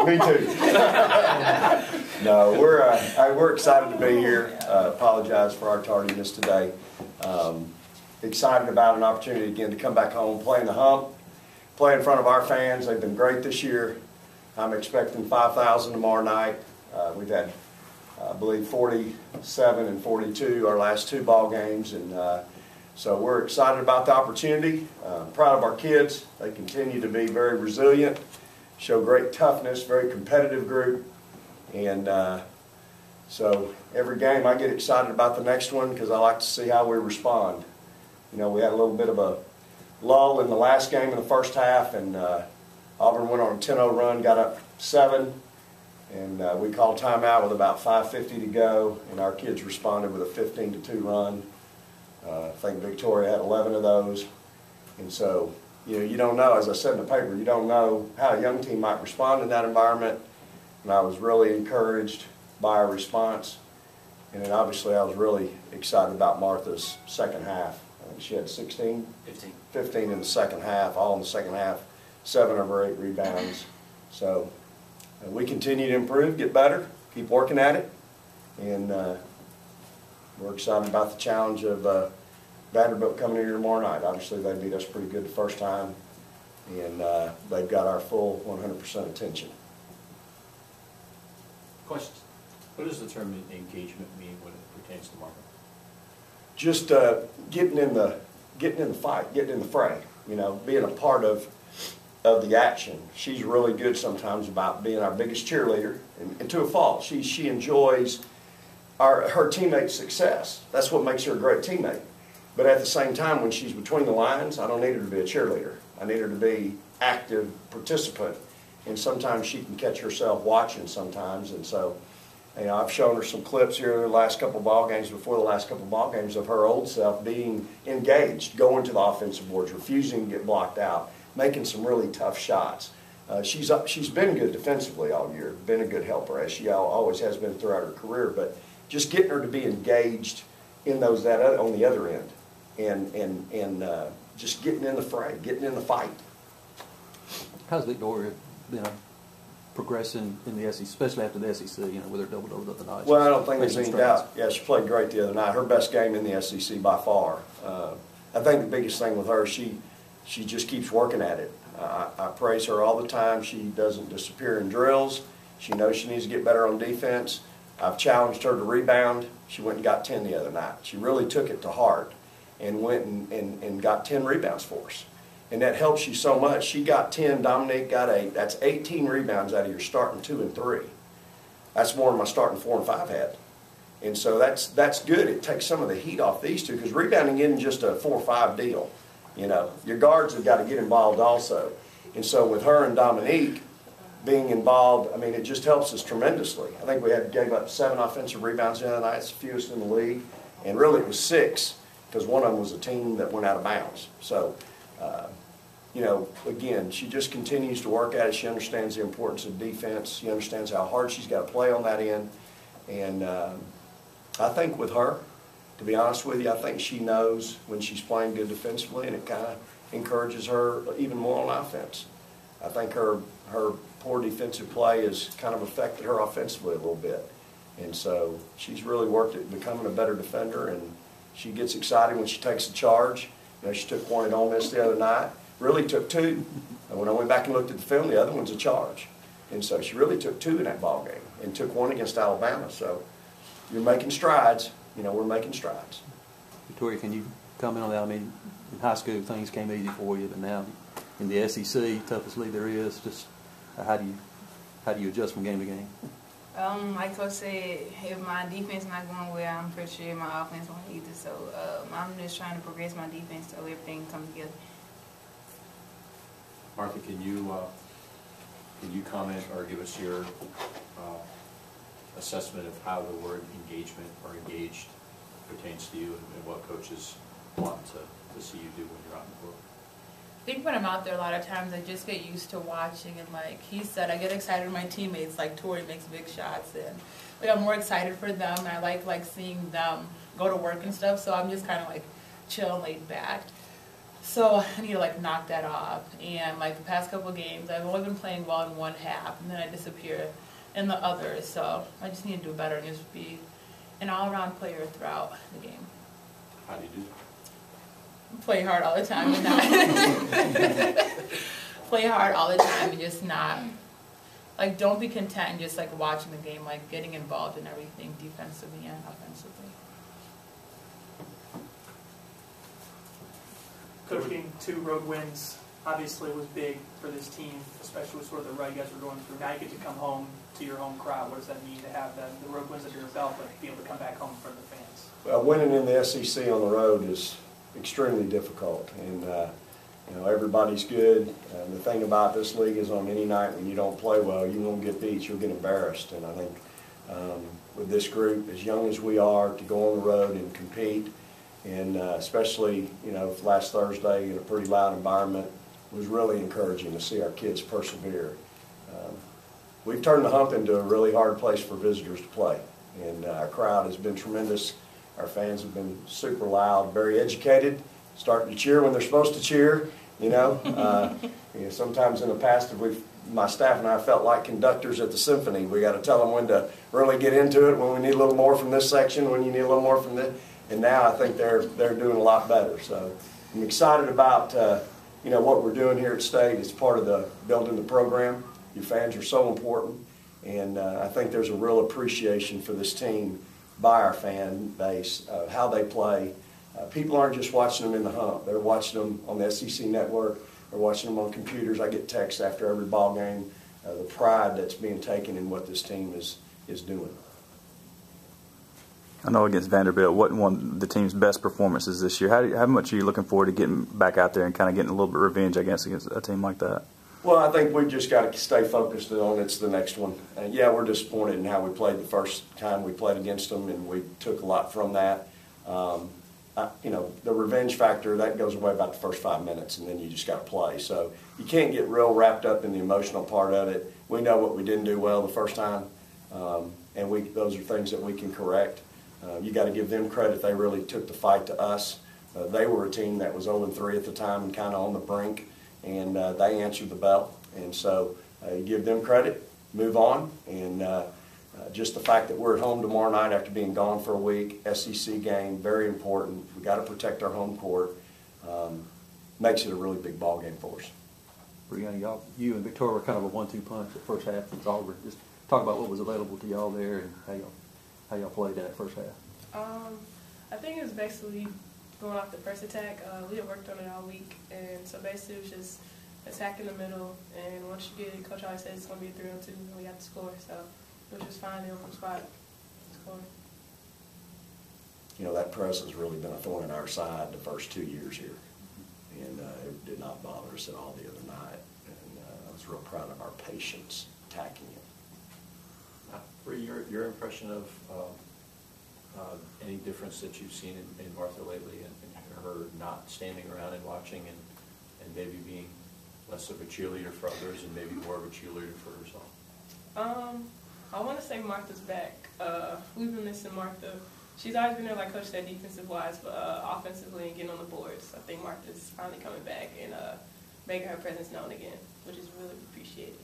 Me too. No, we're excited to be here. Apologize for our tardiness today. Excited about an opportunity again to come back home, play in the hump, play in front of our fans. They've been great this year. I'm expecting 5,000 tomorrow night. We've had, I believe, 47 and 42 our last two ball games, and so we're excited about the opportunity. Proud of our kids. They continue to be very resilient, show great toughness, very competitive group, and so every game I get excited about the next one because I like to see how we respond. You know, we had a little bit of a lull in the last game in the first half, and Auburn went on a 10-0 run, got up 7, and we called timeout with about 5:50 to go, and our kids responded with a 15-2 run. I think Victoria had 11 of those, and so you don't know, as I said in the paper, you don't know how a young team might respond in that environment, and I was really encouraged by our response, and then obviously I was really excited about Martha's second half. I think she had 15 in the second half, all in the second half, 7 of her 8 rebounds. So we continue to improve, get better, keep working at it, and we're excited about the challenge of Vanderbilt coming in here tomorrow night. Obviously, they beat us pretty good the first time, and they've got our full 100% attention. Questions? What does the term engagement mean when it pertains to Martha? Just getting in the fight, getting in the fray. You know, being a part of the action. She's really good sometimes about being our biggest cheerleader, and to a fault. She enjoys her teammates' success. That's what makes her a great teammate. But at the same time, when she's between the lines, I don't need her to be a cheerleader. I need her to be active participant. And sometimes she can catch herself watching sometimes. And so, you know, I've shown her some clips here the last couple of ball games, before the last couple of ball games, of her old self being engaged, going to the offensive boards, refusing to get blocked out, making some really tough shots. She's been good defensively all year, been a good helper, as she always has been throughout her career. But just getting her to be engaged in on the other end, and just getting in the fray, getting in the fight. How's Victoria been progressing in the SEC, especially after the SEC, with her double-double the other night? Well, I don't think there's any doubt. Yeah, she played great the other night. Her best game in the SEC by far. I think the biggest thing with her, she just keeps working at it. I praise her all the time. She doesn't disappear in drills. She knows she needs to get better on defense. I've challenged her to rebound. She went and got 10 the other night. She really took it to heart and went and got 10 rebounds for us. And that helps you so much. She got 10, Dominique got 8. That's 18 rebounds out of your starting 2 and 3. That's more than my starting 4 and 5 had. And so that's good. It takes some of the heat off these two, because rebounding isn't just a 4 or 5 deal. Your guards have got to get involved also. And so with her and Dominique being involved, I mean, it just helps us tremendously. I think we gave up 7 offensive rebounds the other night. It's the fewest in the league. And really it was 6, because one of them was a team that went out of bounds. So, again, she just continues to work at it. She understands the importance of defense. She understands how hard she's got to play on that end. And I think with her, to be honest with you, I think she knows when she's playing good defensively, and it kind of encourages her even more on offense. I think her poor defensive play has kind of affected her offensively a little bit. And so she's really worked at becoming a better defender, and she gets excited when she takes a charge. She took one at Ole Miss the other night, really took 2. And when I went back and looked at the film, the other one's a charge. And so she really took 2 in that ball game and took 1 against Alabama. So you're making strides. We're making strides. Victoria, can you comment on that? I mean, in high school things came easy for you, but now in the SEC, toughest league there is, just how do you adjust from game to game? Like Coach said, if my defense not going well, I'm pretty sure my offense won't either. So I'm just trying to progress my defense so everything comes together. Martha, can you comment or give us your assessment of how the word engagement or engaged pertains to you, and what coaches want to see you do when you're out in the court? I think when I'm out there a lot of times I just get used to watching, and like he said, I get excited when my teammates, like Tori makes big shots, and I'm more excited for them, and I like seeing them go to work and stuff, so I'm just kind of like chill and laid back. So I need to like knock that off. And like the past couple of games, I've only been playing well in one half, and then I disappear in the others. So I just need to do better and just be an all-around player throughout the game. How do you do that? Play hard all the time and not play hard all the time and just not like don't be content and just like watching the game, like getting involved in everything defensively and offensively. Coach, getting 2 road wins obviously was big for this team, especially with sort of the run you guys were going through. Now you get to come home to your home crowd. What does that mean to have the road wins under your belt, but be able to come back home in front of the fans? Well, winning in the SEC on the road is extremely difficult, and you know, everybody's good. The thing about this league is on any night when you don't play well, you won't get beat, you'll get embarrassed. And I think with this group, as young as we are, to go on the road and compete, and especially, you know, last Thursday in a pretty loud environment, was really encouraging to see our kids persevere. We've turned the Hump into a really hard place for visitors to play, and our crowd has been tremendous. Our fans have been super loud, very educated, starting to cheer when they're supposed to cheer, you know. You know, sometimes in the past, my staff and I felt like conductors at the symphony. We got to tell them when to really get into it, when we need a little more from this section, when you need a little more from this. And now I think they're doing a lot better. So I'm excited about you know, what we're doing here at State. It's part of the building the program. Your fans are so important, and I think there's a real appreciation for this team by our fan base, how they play. People aren't just watching them in the Hump. They're watching them on the SEC network. They're watching them on computers. I get texts after every ball game. The pride that's being taken in what this team is doing. I know against Vanderbilt, what one of the team's best performances this year? How much are you looking forward to getting back out there and kind of getting a little bit of revenge, I guess, against a team like that? Well, I think we've just got to stay focused on it's the next one. Yeah, we're disappointed in how we played the first time we played against them, and we took a lot from that. You know, the revenge factor, that goes away about the first 5 minutes, and then you just got to play. So you can't get real wrapped up in the emotional part of it. We know what we didn't do well the first time, and those are things that we can correct. You got to give them credit. They really took the fight to us. They were a team that was 0-3 at the time and kind of on the brink, and they answered the bell. And so you give them credit, move on, and just the fact that we're at home tomorrow night after being gone for a week, SEC game, very important. We got to protect our home court. Makes it a really big ball game for us. Breanna, you and Victoria were kind of a 1-2 punch the first half. It's all just talk about what was available to y'all there and how y'all played that first half. I think it was basically going off the first attack. We had worked on it all week, and so basically it was just attack in the middle, and once you get it, Coach always says it's going to be a 3-on-2, and we got to score, so it was just finding on the spot, scoring. You know, that press has really been a thorn in our side the first 2 years here, and it did not bother us at all the other night, and I was real proud of our patience attacking it. Bree, your impression of any difference that you've seen in Martha lately, and her not standing around and watching, and maybe being less of a cheerleader for others and maybe more of a cheerleader for herself? I want to say Martha's back. We've been missing Martha. She's always been there, like Coach said, defensive-wise, but offensively and getting on the boards. I think Martha's finally coming back and making her presence known again, which is really appreciated.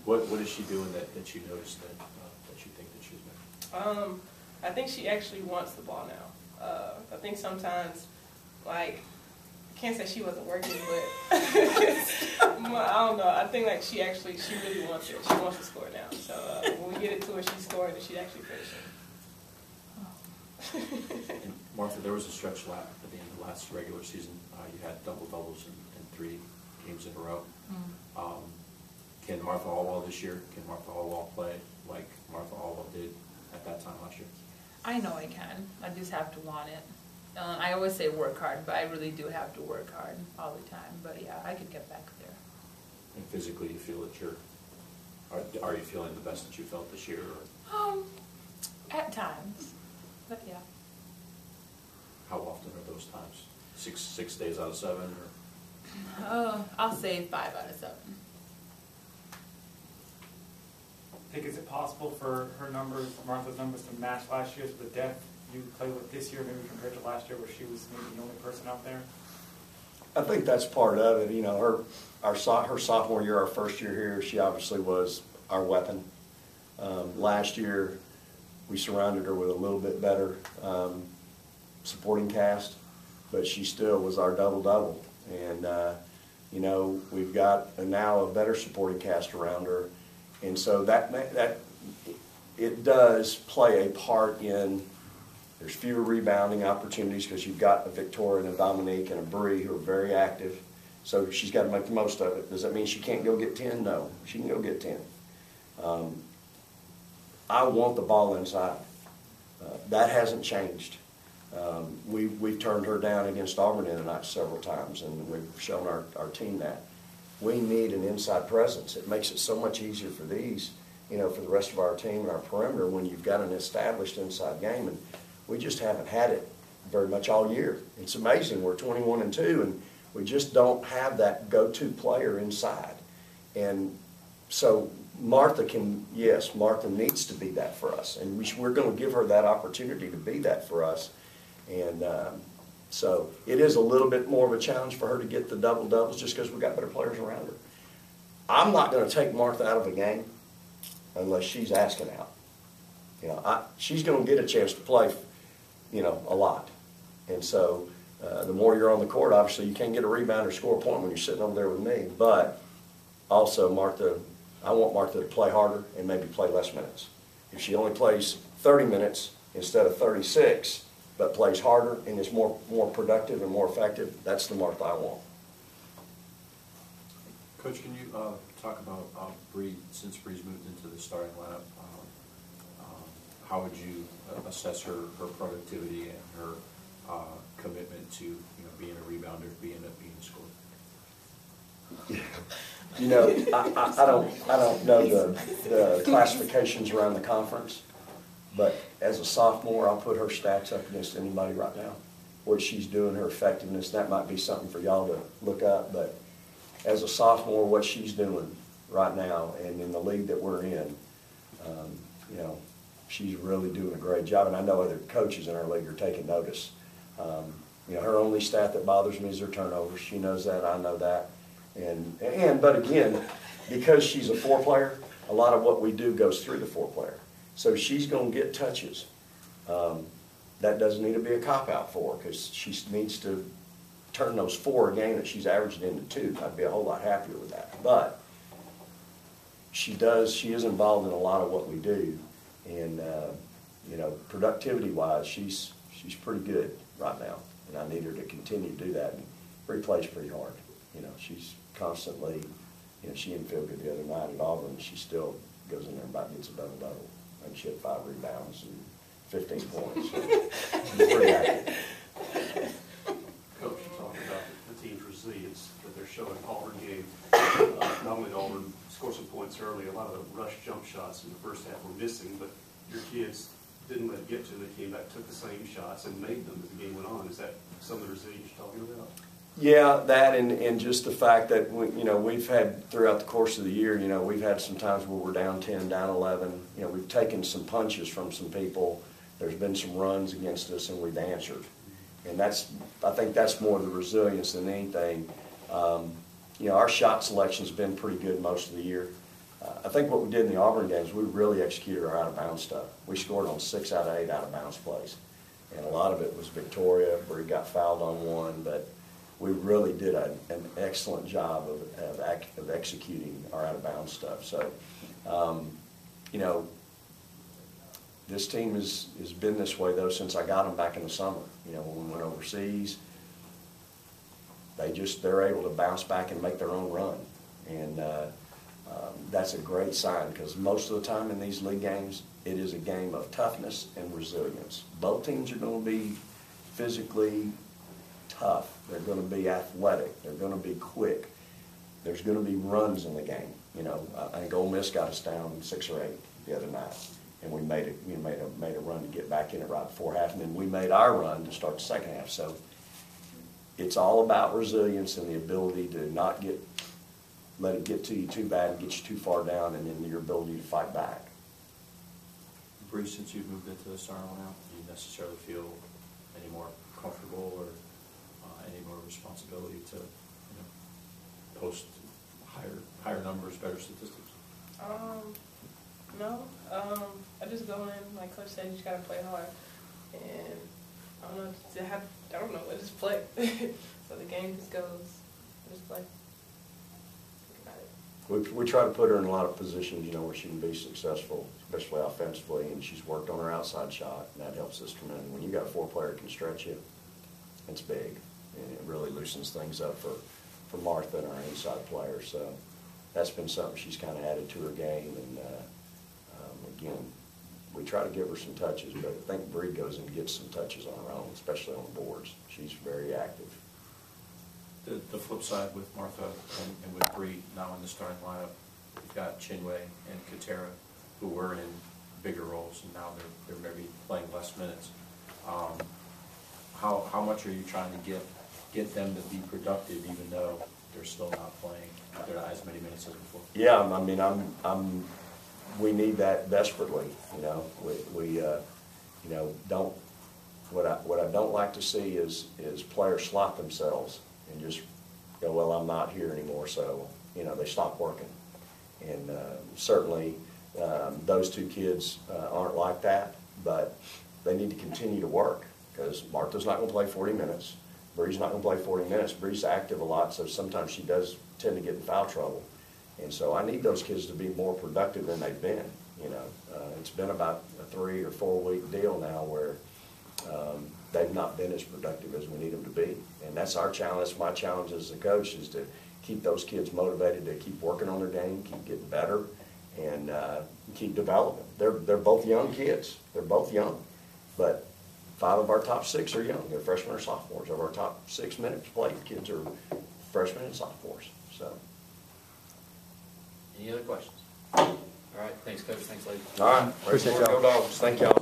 What is she doing that you noticed that you think that she's making? I think she actually wants the ball now. I think sometimes, like, I can't say she wasn't working, but I don't know. I think like she really wants it. She wants to score now. So when we get it to her, she's scoring and she's actually finishing. And Martha, there was a stretch at the end of the last regular season. You had double-doubles in 3 games in a row. Can Martha Alwal this year, can Martha Alwal play like Martha Alwal did at that time last year? I know I can. I just have to want it. I always say work hard, but I really do have to work hard all the time. But yeah, I could get back there. And physically, you feel that are you feeling the best that you felt this year? Or? At times, but yeah. How often are those times? 6 days out of 7, or? I'll say 5 out of 7. I think, is it possible for her numbers, Martha's numbers, to match last year's with the depth you play with this year, maybe compared to last year, where she was maybe the only person out there? I think that's part of it. You know, her sophomore year, our first year here, she obviously was our weapon. Last year, we surrounded her with a little bit better supporting cast, but she still was our double-double. And, you know, we've got now a better supporting cast around her. And so that it does play a part in, there's fewer rebounding opportunities because you've got a Victoria and a Dominique and a Bree who are very active. So she's got to make the most of it. Does that mean she can't go get 10? No, she can go get 10. I want the ball inside. That hasn't changed. We've turned her down against Auburn in the night several times, and we've shown our team that. We need an inside presence. It makes it so much easier for these, you know, for the rest of our team and our perimeter when you've got an established inside game, and we just haven't had it very much all year. It's amazing. We're 21-2, and we just don't have that go-to player inside. And so Martha needs to be that for us, and we're going to give her that opportunity to be that for us. And so it is a little bit more of a challenge for her to get the double-doubles just because we've got better players around her. I'm not going to take Martha out of a game unless she's asking out. You know, she's going to get a chance to play, you know, a lot. And so the more you're on the court, obviously you can't get a rebound or score a point when you're sitting over there with me. But also Martha, I want Martha to play harder and maybe play less minutes. If she only plays 30 minutes instead of 36, but plays harder and is more productive and more effective, that's the Martha I want. Coach, can you talk about Bree, since Bree's moved into the starting lineup, how would you assess her productivity and her commitment to, you know, being a rebounder, being a scorer? You know, I don't know the classifications around the conference, but as a sophomore, I'll put her stats up against anybody right now. What she's doing, her effectiveness, that might be something for y'all to look up, but as a sophomore, what she's doing right now and in the league that we're in, you know, she's really doing a great job, and I know other coaches in our league are taking notice. You know, her only stat that bothers me is her turnovers. She knows that, I know that. But again, because she's a four-player, a lot of what we do goes through the four-player. So she's going to get touches. That doesn't need to be a cop-out for her because she needs to turn those 4 a game that she's averaging into 2. I'd be a whole lot happier with that. But she is involved in a lot of what we do. And, you know, productivity-wise, she's pretty good right now. And I need her to continue to do that. And Bree plays pretty hard. You know, she's constantly, you know, she didn't feel good the other night at Auburn. She still goes in there and about gets a double-double. And she had 5 rebounds and 15 points. So she's pretty active. Coach, you talked about the team's resilience that they're showing Auburn game. Not only did Auburn score some points early, a lot of the rush jump shots in the first half were missing, but your kids didn't let it get to them. They came back, took the same shots, and made them as the game went on. Is that some of the resilience you're talking about? Yeah, that and just the fact that we've had throughout the course of the year, you know, we've had some times where we're down 10, down 11. You know, we've taken some punches from some people. There's been some runs against us, and we've answered. And I think that's more the resilience than anything. You know, our shot selection's been pretty good most of the year. I think what we did in the Auburn games, we really executed our out-of-bounds stuff. We scored on 6 out of 8 out-of-bounds plays. And a lot of it was Victoria, where he got fouled on one, but we really did an excellent job of executing our out-of-bounds stuff. So, you know, this team has been this way, though, since I got them back in the summer. You know, when we went overseas, they're able to bounce back and make their own run. And that's a great sign because most of the time in these league games, it is a game of toughness and resilience. Both teams are going to be physically tough. They're going to be athletic. They're going to be quick. There's going to be runs in the game. You know, I think Ole Miss got us down 6 or 8 the other night, and we made a run to get back in it right before half, and then we made our run to start the second half. So it's all about resilience and the ability to not let it get to you too bad and get you too far down, and then your ability to fight back. Bree, since you've moved into the starting lineup, do you necessarily feel any more comfortable or any more responsibility to post higher numbers, better statistics? No. I just go in, like Coach said, you just gotta play hard, and I don't know. I just play. So the game just goes. I just play. Think about it. We try to put her in a lot of positions, where she can be successful, especially offensively, and she's worked on her outside shot, and that helps us tremendously. When you got a 4-player that can stretch you, it's big, and it really loosens things up for Martha and our inside players. So that's been something she's kind of added to her game, and again, we try to give her some touches, but I think Bree goes and gets some touches on her own, especially on the boards. She's very active. The flip side with Martha and with Bree now in the starting lineup, we've got Chinwe and Katera, who were in bigger roles, and now they're maybe playing less minutes. How much are you trying to get them to be productive, even though they're still not playing? They're not as many minutes as before. Yeah, I mean, we need that desperately. We don't. What I don't like to see is players slot themselves and just go, well, I'm not here anymore, so they stop working. And certainly those two kids aren't like that, but they need to continue to work, because Martha's not going to play 40 minutes. Bree's not going to play 40 minutes. Bree's active a lot, so sometimes she does tend to get in foul trouble. And so I need those kids to be more productive than they've been. It's been about a 3 or 4 week deal now where they've not been as productive as we need them to be. And that's our challenge. That's my challenge as a coach, is to keep those kids motivated, to keep working on their game, keep getting better, and keep developing. They're both young kids. They're both young. But 5 of our top 6 are young. They're freshmen or sophomores. Of our top 6 minutes played, kids are freshmen and sophomores. So. Any other questions? All right, thanks, Coach. Thanks, ladies. All right. Appreciate y'all. Go Dogs. Thank y'all.